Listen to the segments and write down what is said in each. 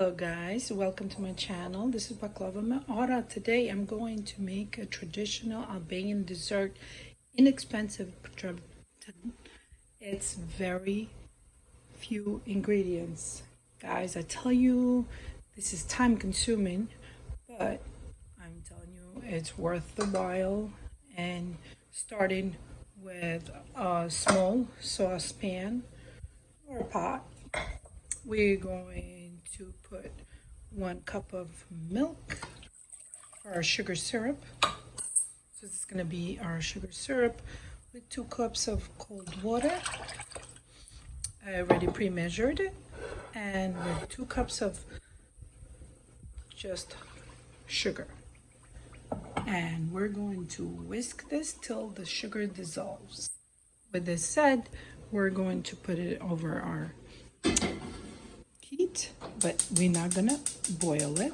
Hello guys, welcome to my channel. This is Baklava Ma'ara. Today I'm going to make a traditional Albanian dessert, inexpensive. It's very few ingredients. Guys, I tell you, this is time consuming, but I'm telling you it's worth the while. And starting with a small saucepan or pot, we're going to put 1 cup of milk for our sugar syrup. So this is going to be our sugar syrup with 2 cups of cold water. I already pre-measured it, and with 2 cups of just sugar. And we're going to whisk this till the sugar dissolves. With this said, we're going to put it over our heat, but we're not gonna boil it.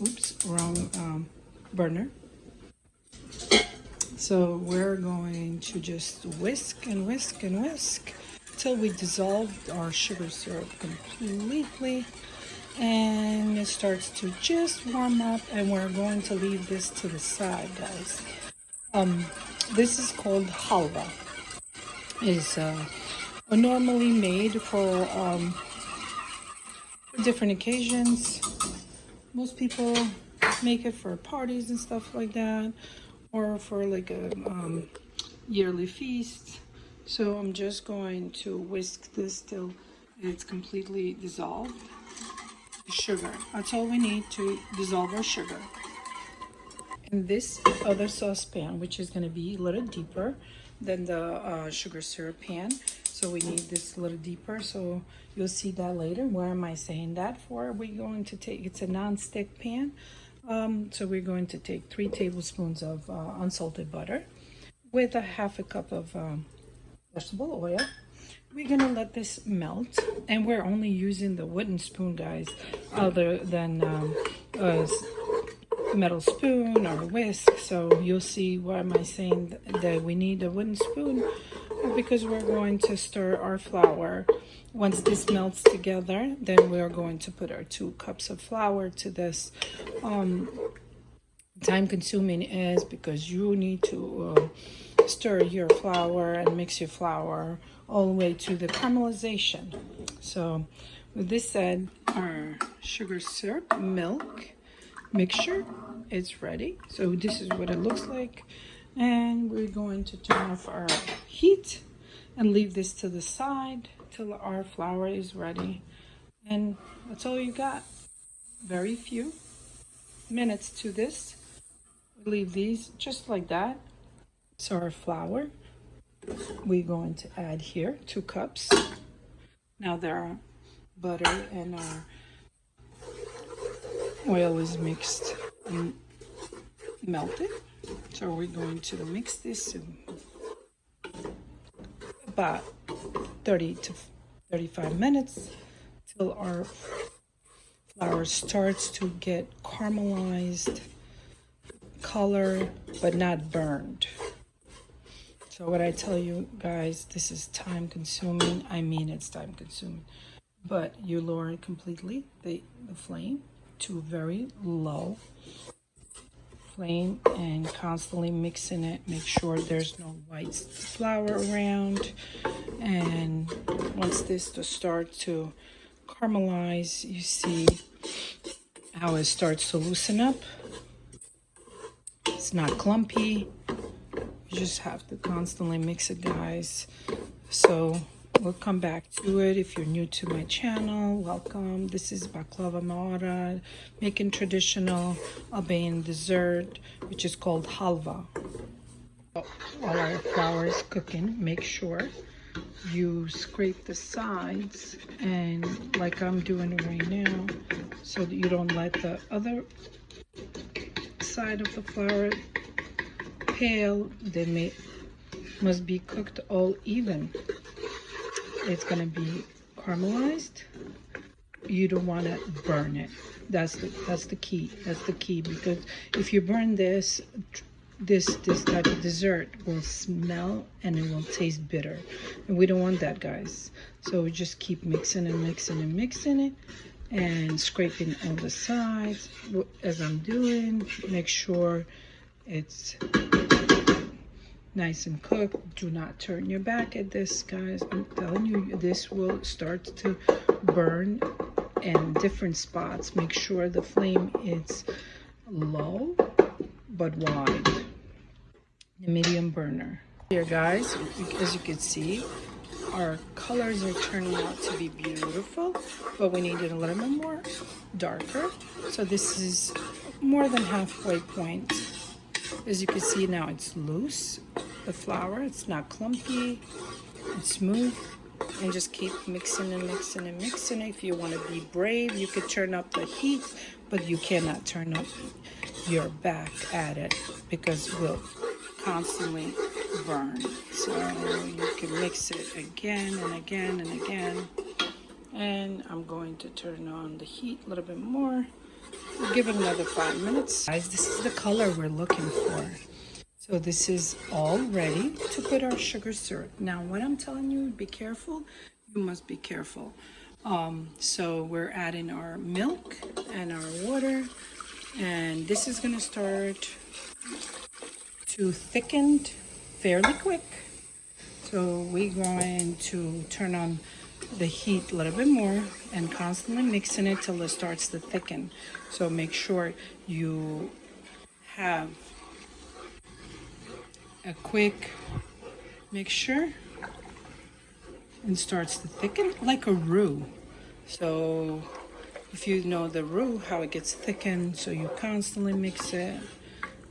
Oops, wrong burner. So we're going to just whisk and whisk and whisk till we dissolve our sugar syrup completely, and it starts to just warm up, and we're going to leave this to the side, guys. This is called Hallva. It's normally made for different occasions. Most people make it for parties and stuff like that, or for like a yearly feast. So I'm just going to whisk this till it's completely dissolved. Sugar, that's all we need to dissolve our sugar. And this other saucepan, which is going to be a little deeper than the sugar syrup pan, so we need this a little deeper, so you'll see that later. Where am I saying that for? We're going to take, it's a non-stick pan, so we're going to take 3 tablespoons of unsalted butter with a 1/2 cup of vegetable oil. We're gonna let this melt, and we're only using the wooden spoon, guys, other than a metal spoon or whisk. So you'll see why am I saying that we need a wooden spoon, because we're going to stir our flour. Once this melts together, then we're going to put our 2 cups of flour to this. Time consuming is because you need to stir your flour and mix your flour all the way to the caramelization. So with this said, our sugar syrup milk mixture is ready. So this is what it looks like, and we're going to turn off our heat and leave this to the side till our flour is ready. And that's all you got. Very few minutes to this. Leave these just like that. So our flour, we're going to add here 2 cups. Now there are butter and our oil is mixed and melted. So we're going to mix this in about 30 to 35 minutes till our flour starts to get caramelized color, but not burned. So what I tell you guys, this is time consuming. I mean, it's time consuming, but you lower it completely, the flame to very low flame, and constantly mixing it. Make sure there's no white flour around. And once this starts to caramelize, you see how it starts to loosen up. It's not clumpy. You just have to constantly mix it, guys. So we'll come back to it. If you're new to my channel, welcome. This is Baklava Ma'ara, making traditional Albanian dessert, which is called Hallva. While our flour is cooking, make sure you scrape the sides, and like I'm doing right now, so that you don't let the other side of the flour pale. They must be cooked all even. It's gonna be caramelized. You don't want to burn it. That's the key. That's the key, because if you burn this type of dessert will smell and it will taste bitter, and we don't want that, guys. So we just keep mixing and mixing and mixing it and scraping all the sides as I'm doing. Make sure it's nice and cooked. Do not turn your back at this, guys. I'm telling you, this will start to burn in different spots. Make sure the flame is low but wide. The medium burner. Here, guys, as you can see, our colors are turning out to be beautiful, but we need it a little bit more darker. So this is more than halfway point. As you can see now, it's loose, the flour, it's not clumpy, it's smooth, and just keep mixing and mixing and mixing. If you want to be brave, you could turn up the heat, but you cannot turn up your back at it because it will constantly burn. So you can mix it again and again and again. And I'm going to turn on the heat a little bit more. Give it another 5 minutes. Guys, this is the color we're looking for. So this is all ready to put our sugar syrup. Now, what I'm telling you, be careful. You must be careful. So we're adding our milk and our water, and this is gonna start to thicken fairly quick. So we're going to turn on the heat a little bit more and constantly mixing it till it starts to thicken. So make sure you have a quick mixture and starts to thicken like a roux. So if you know the roux, how it gets thickened, so you constantly mix it.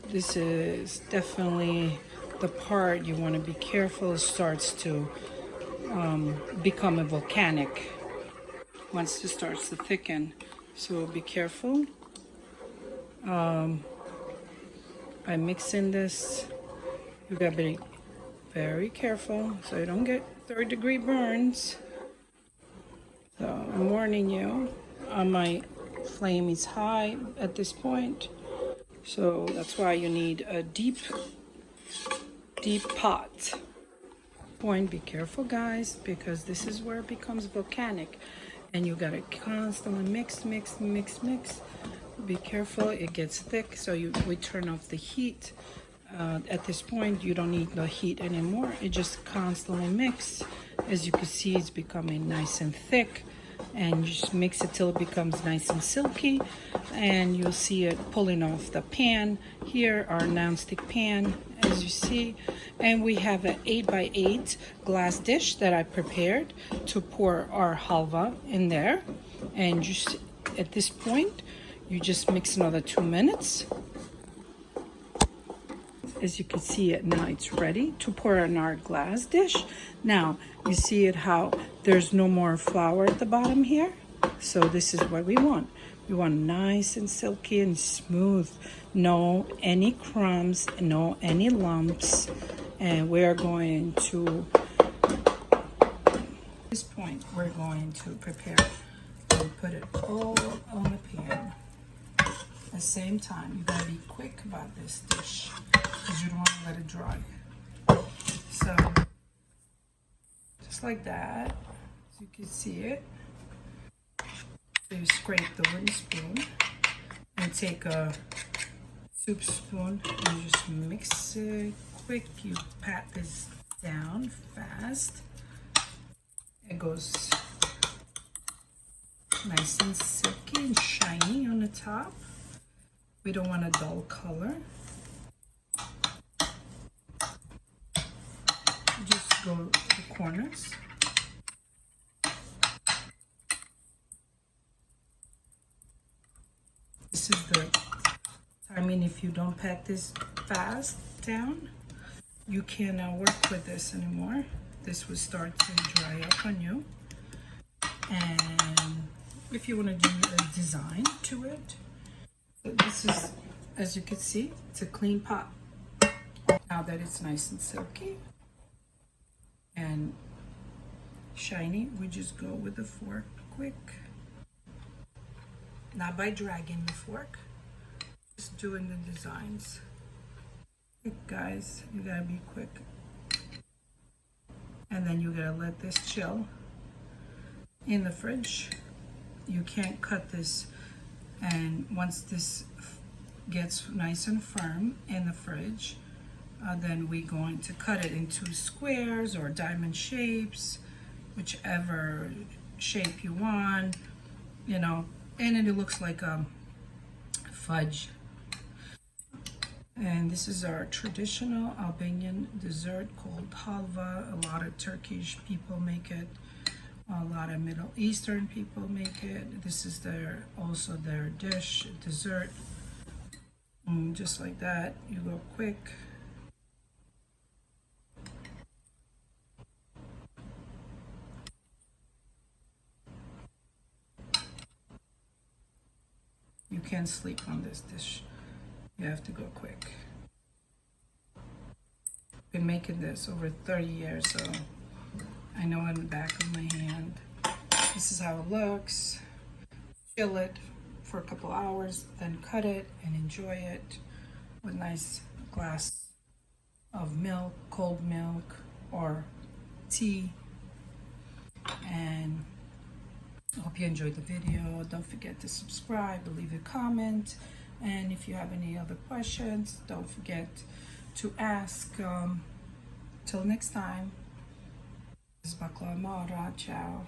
This is definitely the part you want to be careful. It starts to become a volcanic once it starts to thicken. So be careful by mixing this. You gotta be very careful so you don't get third-degree burns. So I'm warning you, my flame is high at this point. So that's why you need a deep pot. Be careful, guys, because this is where it becomes volcanic, and you gotta constantly mix. Be careful, it gets thick, so we turn off the heat. At this point, you don't need the heat anymore. It just constantly mix. As you can see, it's becoming nice and thick, and you just mix it till it becomes nice and silky, and you'll see it pulling off the pan. Here, our non-stick pan, as you see, and we have an 8x8 glass dish that I prepared to pour our halva in there. And just at this point, you just mix another 2 minutes. As you can see it now, it's ready to pour in our glass dish. Now you see it how there's no more flour at the bottom here. So this is what we want. We want nice and silky and smooth. No any crumbs, no any lumps. And we're going to, at this point, we're going to prepare and put it all on the pan. At the same time, you gotta be quick about this dish because you don't want to let it dry. So just like that, as you can see it. So you scrape the wooden spoon and take a soup spoon and just mix it quick. You pat this down fast. It goes nice and silky and shiny on the top. We don't want a dull color. Just go to the corners. This is the timing. If you don't pat this fast down, you cannot work with this anymore. This will start to dry up on you. And if you want to do a design to it, so this is, as you can see, it's a clean pot. Now that it's nice and silky and shiny, we just go with the fork quick. Not by dragging the fork, just doing the designs. Guys, you gotta be quick. And then you gotta let this chill in the fridge you can't cut this. And once this gets nice and firm in the fridge, then we're going to cut it into squares or diamond shapes, whichever shape you want, you know, and then it looks like fudge. And this is our traditional Albanian dessert called Hallva. A lot of Turkish people make it. A lot of Middle Eastern people make it. This is also their dish, dessert. And just like that, you go quick. You can't sleep on this dish. You have to go quick. Been making this over 30 years, so I know on the back of my hand. This is how it looks. Chill it for a couple hours, then cut it and enjoy it with a nice glass of milk, cold milk, or tea. And I hope you enjoyed the video. Don't forget to subscribe, leave a comment, and if you have any other questions, don't forget to ask. Till next time, this is Bakla Mara. Ciao.